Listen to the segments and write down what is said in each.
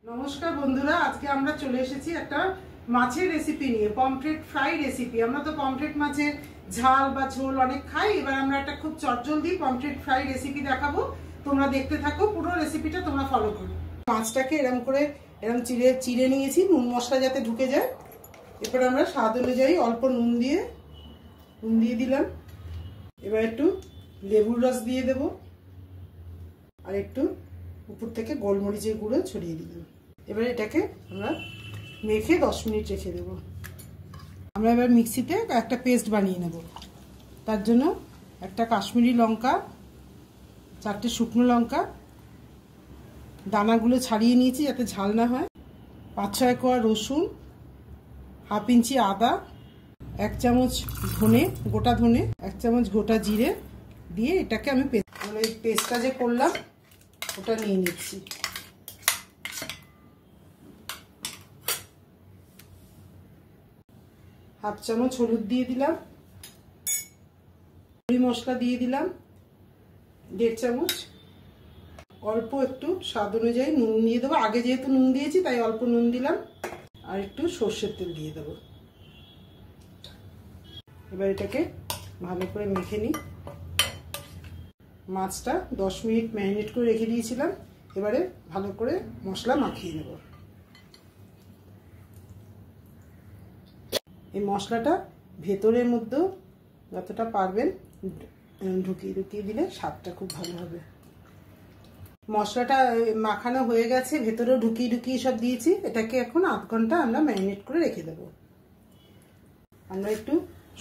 নমস্কার বন্ধুরা, আজকে আমরা চলে এসেছি একটা মাছের রেসিপি নিয়ে, পমফ্রেট ফ্রাই রেসিপি। আমরা তো পমফ্রেট মাছের ঝাল বা ঝোল অনেক খাই, এবার আমরা একটা খুব চটজলদি পমফ্রেট ফ্রাই রেসিপি দেখাবো। তোমরা দেখতে থাকো, পুরো রেসিপিটা তোমরা ফলো করো। মাছটাকে এরকম চিড়ে নিয়েছি, নুন মশলা যাতে ঢুকে যায়। এরপর আমরা স্বাদ অনুযায়ী অল্প নুন দিয়ে দিলাম। এবার একটু লেবুর রস দিয়ে দেব, আর একটু উপর থেকে গোলমরিচের গুঁড়ো ছড়িয়ে দিলাম। এবার এটাকে আমরা মেখে 10 মিনিট রেখে দেব। আমরা এবার মিক্সিতে একটা পেস্ট বানিয়ে নেব। তার জন্য একটা কাশ্মীরি লঙ্কা, 4টে শুকনো লঙ্কা, দানাগুলো ছাড়িয়ে নিয়েছি যাতে ঝাল না হয়, 5-6 কোয়া রসুন, হাফ ইঞ্চি আদা, 1 চামচ ধনে, গোটা ধনে, 1 চামচ গোটা জিরে দিয়ে এটাকে আমি পেস্টটা যে করলাম ওটা নিয়ে নিচ্ছি। হাফ চামচ হলুদ দিয়ে দিলাম, মশলা দিয়ে দিলাম 1.5 চামচ, অল্প একটু স্বাদ অনুযায়ী নুন দিয়ে দেবো। আগে যেহেতু নুন দিয়েছি তাই অল্প নুন দিলাম, আর একটু সর্ষের তেল দিয়ে দেবো। এবার এটাকে ভালো করে মেখে নিই। মাছটা 10 মিনিট ম্যারিনেট করে রেখে দিয়েছিলাম, এবারে ভালো করে মশলা মাখিয়ে নেব। এই মশলাটা ভেতরের মধ্যে যতটা পারবেন ঢুকিয়ে দিলে স্বাদটা খুব ভালো হবে। মশলাটা মাখানো হয়ে গেছে, ভেতরেও ঢুকিয়ে সব দিয়েছি। এটাকে এখন 1/2 ঘন্টা আমরা ম্যারিনেট করে রেখে দেব। আমরা একটু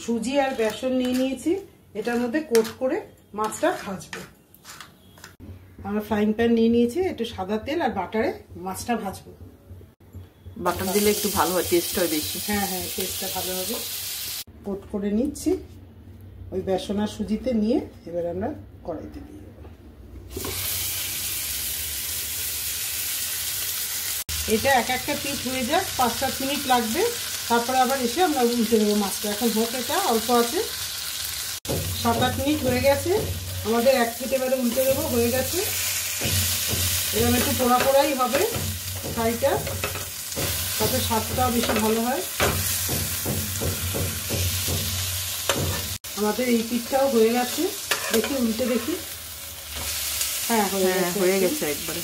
সুজি আর বেসন নিয়ে নিয়েছি, এটার মধ্যে কোট করে মাছটা ভাজবো। আমরা ফ্রাইং প্যান নিয়ে নিয়েছি, একটু সাদা তেল আর বাটারে মাছটা ভাজবো। বাটার দিলে একটু ভালো হয়, টেস্ট হয় বেশি। হ্যাঁ, টেস্টটা ভালো হবে। কোট করে নিচ্ছি ওই বেসন আর সুজিতে নিয়ে, এবার আমরা কড়াইতে দিয়ে দেবো। এটা একটা পিঠ হয়ে যাক, 5-7 মিনিট লাগবে, তারপরে আবার এসে আমরা উল্টে দেবো মাছটা। এখন হোক, এটা অল্প আছে। 7-8 মিনিট হয়ে গেছে, আমাদের এক পিঠ এবারে উল্টে দেবো। হয়ে গেছে, এরকম একটু পোড়াই হবে ফ্রাইটা, তাতে স্বাদটাও বেশি ভালো হয়। আমাদের এই পিঠটাও হয়ে গেছে, দেখি উল্টে দেখি। হ্যাঁ, হয়ে গেছে একবারে।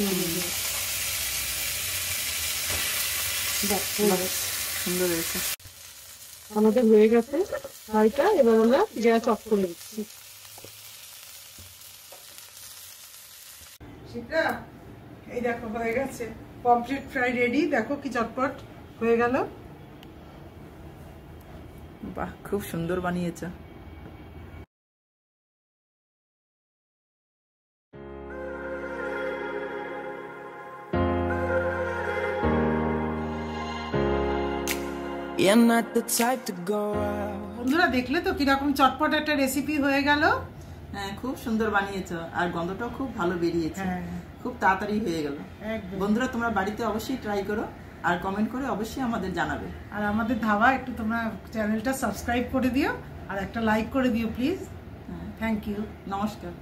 সুন্দর হয়েছে, আমাদের হয়ে গেছে ফ্রাইটা। এবার আমরা গ্যাস অফ করে দিচ্ছি। এই দেখো হয়ে গেছে, পমফ্রেট ফ্রাই রেডি। দেখো কি চটপট হয়ে গেল। বাহ, খুব সুন্দর বানিয়েছ। বন্ধুরা দেখলে তো কিরকম চটপট একটা রেসিপি হয়ে গেল। হ্যাঁ, খুব সুন্দর বানিয়েছ, আর গন্ধটাও খুব ভালো বেরিয়েছে। খুব তাড়াতাড়ি হয়ে গেল। বন্ধুরা তোমরা বাড়িতে অবশ্যই ট্রাই করো, আর কমেন্ট করে অবশ্যই আমাদের জানাবে। আর আমাদের ধাবা একটু তোমরা চ্যানেলটা সাবস্ক্রাইব করে দিও, আর একটা লাইক করে দিও প্লিজ। Thank you. নমস্কার।